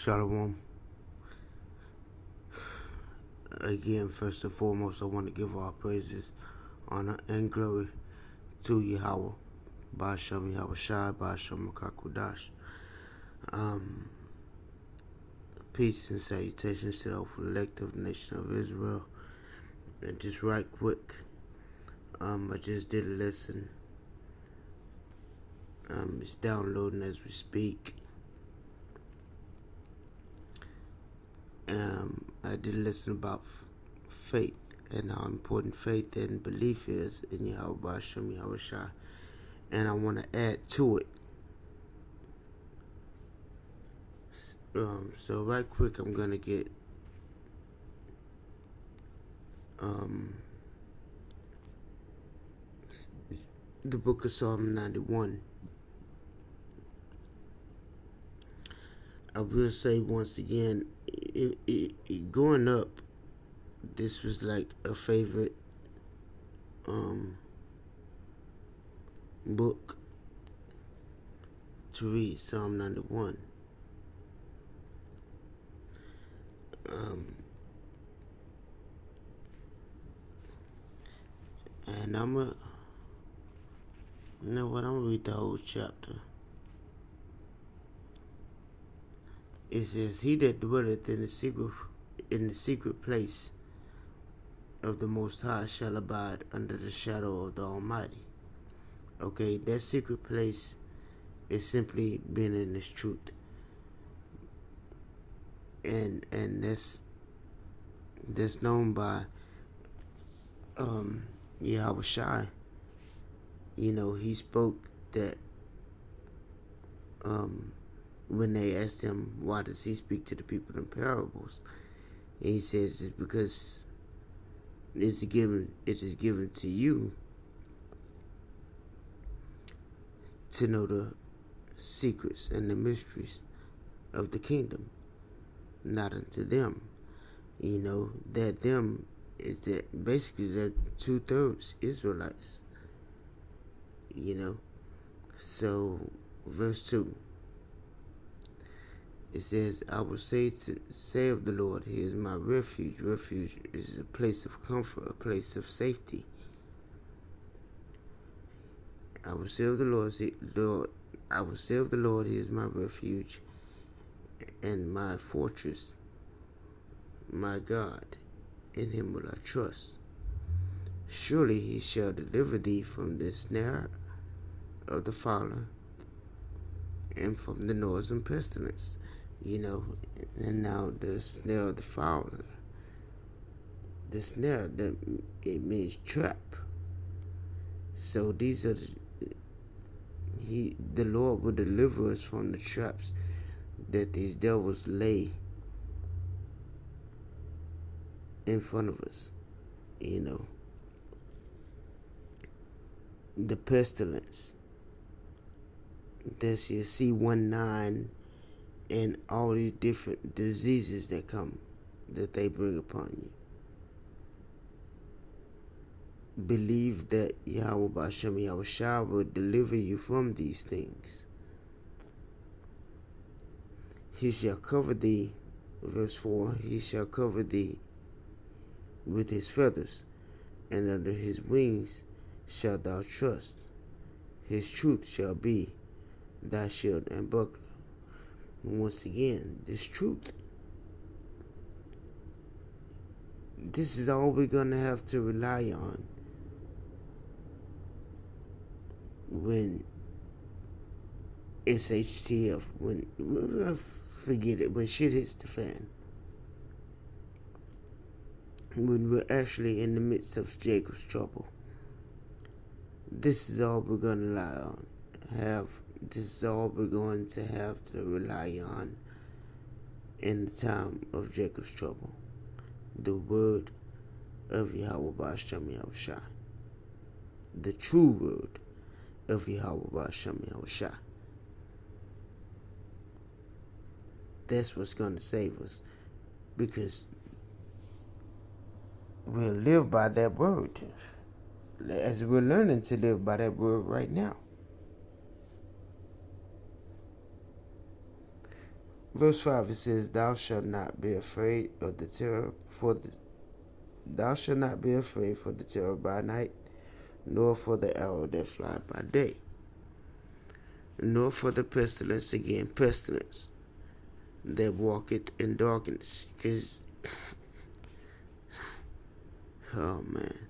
Shalom. Again, first and foremost, I want to give all praises, honor, and glory to Yahweh, Ba'ashem Yahweh Shai, Ba'ashem Makakudash. Peace and salutations to the collective nation of Israel. And just right quick, I just did a lesson. It's downloading as we speak. I did a lesson about faith and how important faith and belief is in Yahweh Ba'ashem Yahweh Shai. And I want to add to it. So right quick, I'm going to get the book of Psalm 91. I will say once again, growing up, this was like a favorite book to read, Psalm 91. And I'm going to read the whole chapter. It says, "He that dwelleth in the secret place of the Most High shall abide under the shadow of the Almighty." Okay, that secret place is simply being in His truth, and that's known by Yahweh Shai. He spoke that when they asked him, why does he speak to the people in parables? And he said, it's because it is given to you to know the secrets and the mysteries of the kingdom, not unto them. That them is that basically they're 2/3 Israelites. So verse 2. It says, "I will say of the Lord, He is my refuge." Refuge is a place of comfort, a place of safety. I will say of the Lord, He is my refuge and my fortress, my God, in Him will I trust. Surely He shall deliver thee from the snare of the fowler and from the noisome pestilence. And now the snare of the fowler, the snare, it means trap. So these are the Lord will deliver us from the traps that these devils lay in front of us. The pestilence. This you see 1-9 and all these different diseases that they bring upon you. Believe that Yahweh Ba'ashem Yahweh Shai will deliver you from these things. He shall cover thee, verse 4, He shall cover thee with His feathers, and under His wings shalt thou trust. His truth shall be thy shield and buckler. Once again, this truth. This is all we're going to have to rely on when it's HTF. Forget it, when shit hits the fan. When we're actually in the midst of Jacob's trouble. This is all we're going to rely on. This is all we're going to have to rely on in the time of Jacob's trouble. The word of Yahweh Ba'ashem Yahweh Shai. The true word of Yahweh Ba'ashem Yahweh Shai. That's what's going to save us. Because we'll live by that word. As we're learning to live by that word right now. Verse 5, it says, Thou shalt not be afraid of the terror thou shalt not be afraid for the terror by night, nor for the arrow that fly by day, nor for the pestilence, again, pestilence, that walketh in darkness. Because, oh man,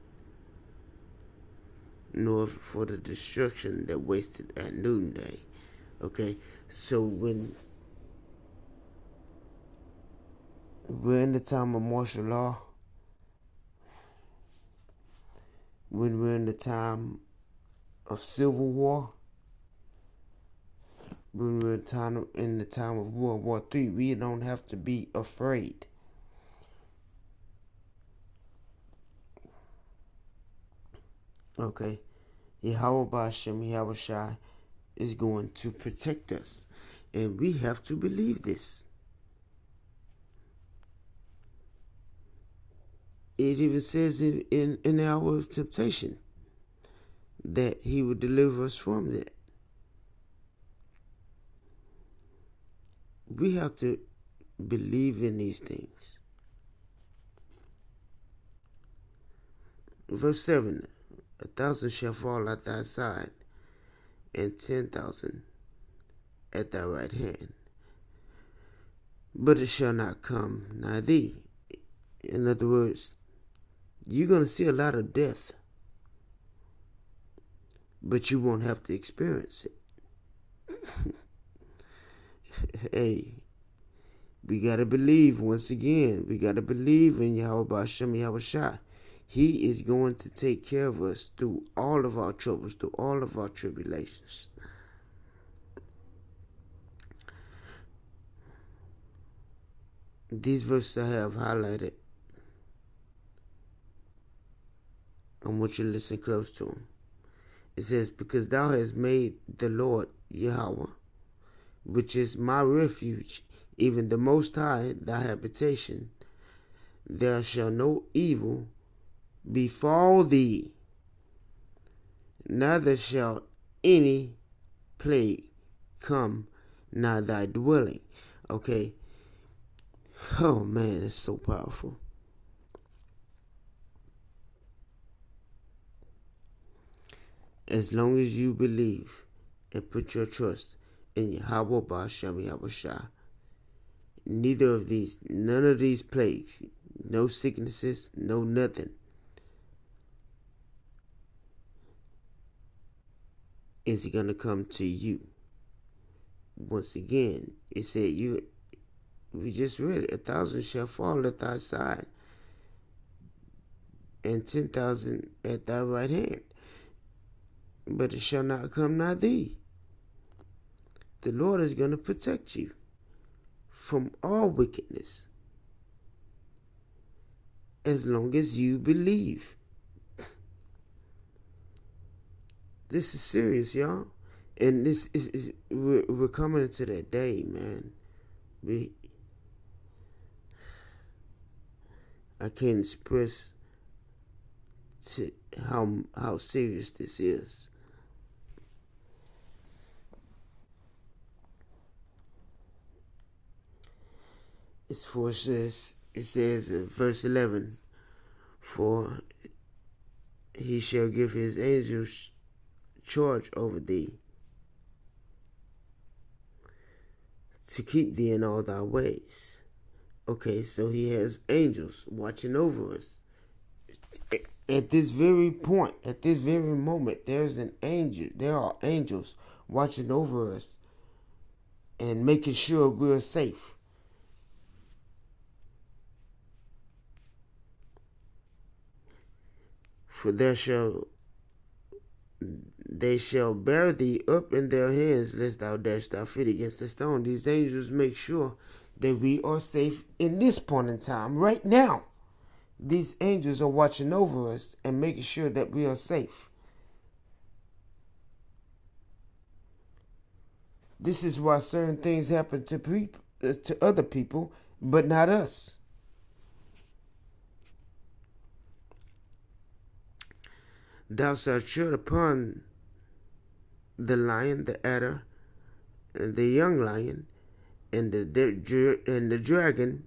nor for the destruction that wasted at noonday. Okay, so when we're in the time of martial law, when we're in the time of civil war, when we're in the time of World War III, we don't have to be afraid. Okay, Yahweh Ba'ashem Yahweh Shai is going to protect us, and we have to believe this. It even says in the hour of temptation that he would deliver us from that. We have to believe in these things. Verse 7, 1,000 shall fall at thy side, and 10,000 at thy right hand, but it shall not come nigh thee. In other words, you're going to see a lot of death, but you won't have to experience it. Hey, we got to believe, once again, we got to believe in Yahweh Ba'ashem Yahweh Shai. He is going to take care of us through all of our troubles, through all of our tribulations. These verses I have highlighted, I want you to listen close to them. It says, because thou hast made the Lord Yahweh, which is my refuge, even the Most High, thy habitation, there shall no evil befall thee, neither shall any plague come nigh thy dwelling. Okay. Oh man, it's so powerful. As long as you believe and put your trust in Yahweh Ba'ashem Yahweh Shai, none of these plagues, no sicknesses, no nothing, is going to come to you. Once again, it said we just read it, 1,000 shall fall at thy side, and 10,000 at thy right hand, but it shall not come nigh thee. The Lord is going to protect you from all wickedness, as long as you believe. This is serious, y'all. And this is we're coming into that day, man. I can't express how serious this is. It says in verse 11, for he shall give his angels charge over thee, to keep thee in all thy ways. Okay, so he has angels watching over us. At this very point, at this very moment, there are angels watching over us and making sure we're safe. For they shall bear thee up in their hands, lest thou dash thy feet against a stone. These angels make sure that we are safe in this point in time, right now. These angels are watching over us and making sure that we are safe. This is why certain things happen to other people, but not us. Thou shalt tread upon the lion, the adder, the young lion, and the dragon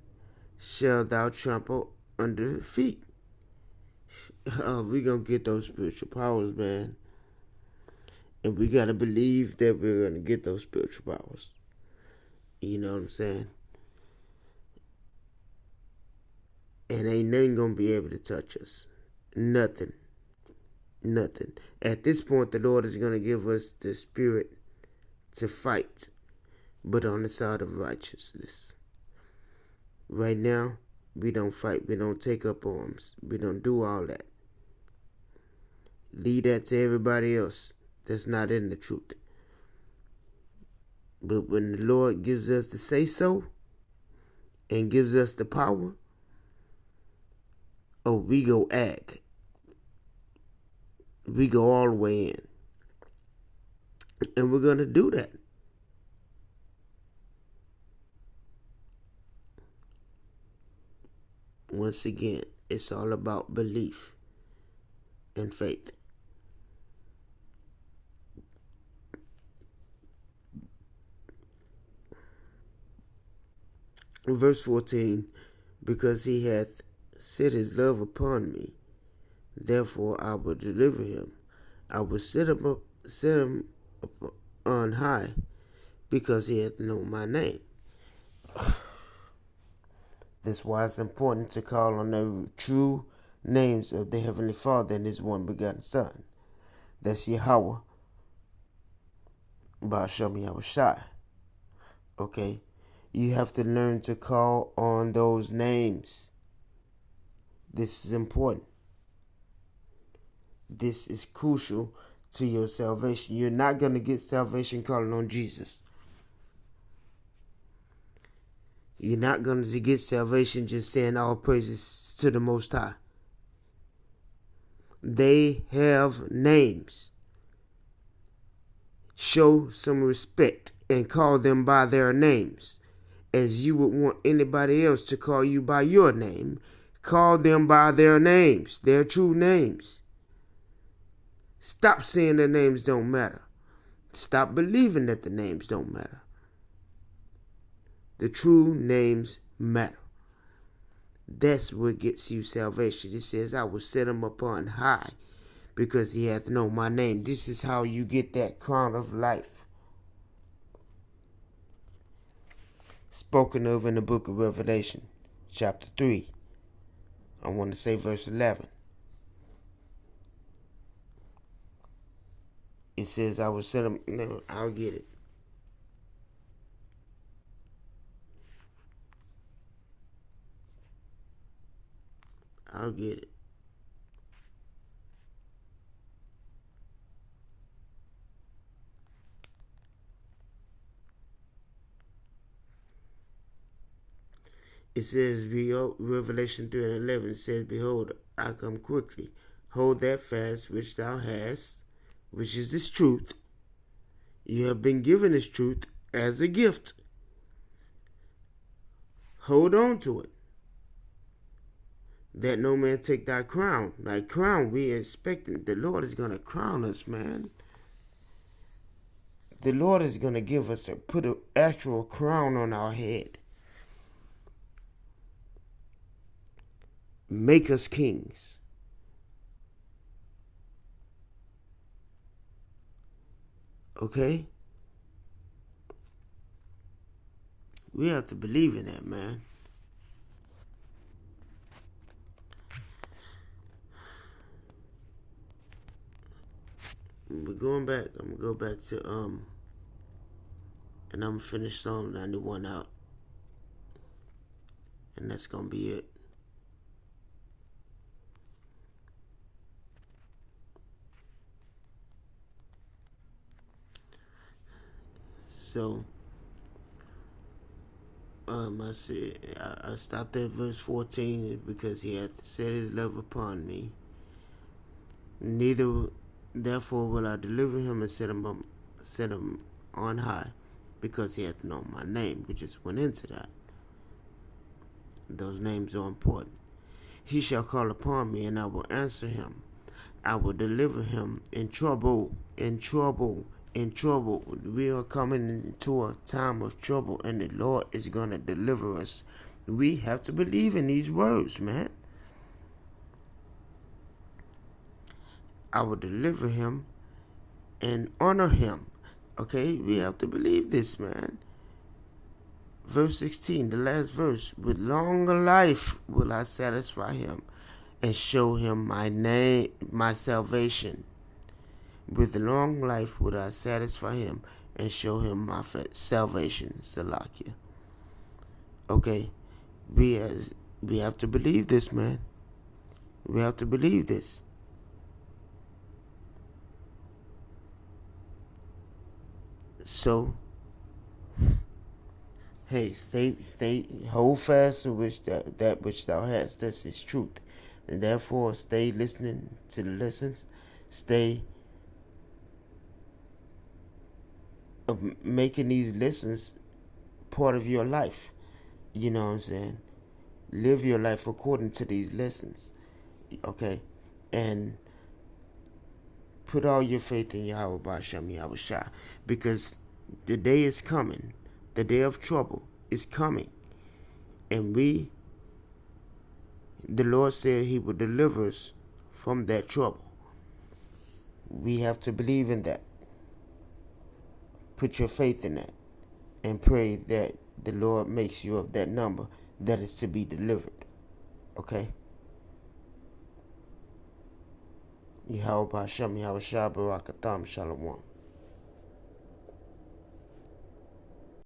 shall thou trample under feet. We gonna get those spiritual powers, man. And we gotta believe that we're gonna get those spiritual powers. You know what I'm saying? And ain't nothing gonna be able to touch us. Nothing. Nothing. At this point, the Lord is gonna give us the spirit to fight, but on the side of righteousness. Right now, we don't fight. We don't take up arms. We don't do all that. Leave that to everybody else that's not in the truth. But when the Lord gives us the say so and gives us the power, we go act. We go all the way in. And we're going to do that. Once again, it's all about belief and faith. Verse 14, because he hath set his love upon me, therefore I will deliver him. I will set him up on high, because he hath known my name. That's why it's important to call on the true names of the Heavenly Father and his one begotten Son. That's Yahweh, Ba'ashem Yahushai. Okay? You have to learn to call on those names. This is important. This is crucial to your salvation. You're not going to get salvation calling on Jesus. You're not going to get salvation just saying all praises to the Most High. They have names. Show some respect and call them by their names. As you would want anybody else to call you by your name, call them by their names, their true names. Stop saying their names don't matter. Stop believing that the names don't matter. The true names matter. That's what gets you salvation. It says, I will set him upon high because he hath known my name. This is how you get that crown of life. Spoken of in the book of Revelation, chapter 3. I want to say verse 11. It says, I will set him. No, I'll get it. I'll get it. It says, Revelation 3 and 11, it says, Behold, I come quickly. Hold that fast which thou hast, which is this truth. You have been given this truth as a gift. Hold on to it. That no man take thy crown. Thy crown, we expecting. The Lord is going to crown us, man. The Lord is going to give us put an actual crown on our head. Make us kings. Okay? We have to believe in that, man. We're going back. I'm going to go back to, and I'm going to finish Psalm 91 out. And that's going to be it. So, I stopped at verse 14 because he hath set his love upon me. Therefore will I deliver him and set him on high, because he hath known my name. We just went into that. Those names are important. He shall call upon me, and I will answer him. I will deliver him in trouble, in trouble. We are coming into a time of trouble, and the Lord is going to deliver us. We have to believe in these words, man. I will deliver him and honor him. Okay, we have to believe this, man. Verse 16, the last verse. With longer life will I satisfy him and show him my name, my salvation. With long life will I satisfy him and show him my salvation. Salakia. Okay, we have to believe this, man. We have to believe this. So, hey, hold fast to which that which thou hast. That's his truth. And therefore, stay listening to the lessons. Stay of making these lessons part of your life. You know what I'm saying? Live your life according to these lessons. Okay? And put all your faith in Yahweh Ba'Shem Yahweh Shai. Because the day is coming. The day of trouble is coming. And the Lord said he will deliver us from that trouble. We have to believe in that. Put your faith in that. And pray that the Lord makes you of that number that is to be delivered. Okay? Yahweh Ba'Shem Yahweh Shai Barakatam Shalom.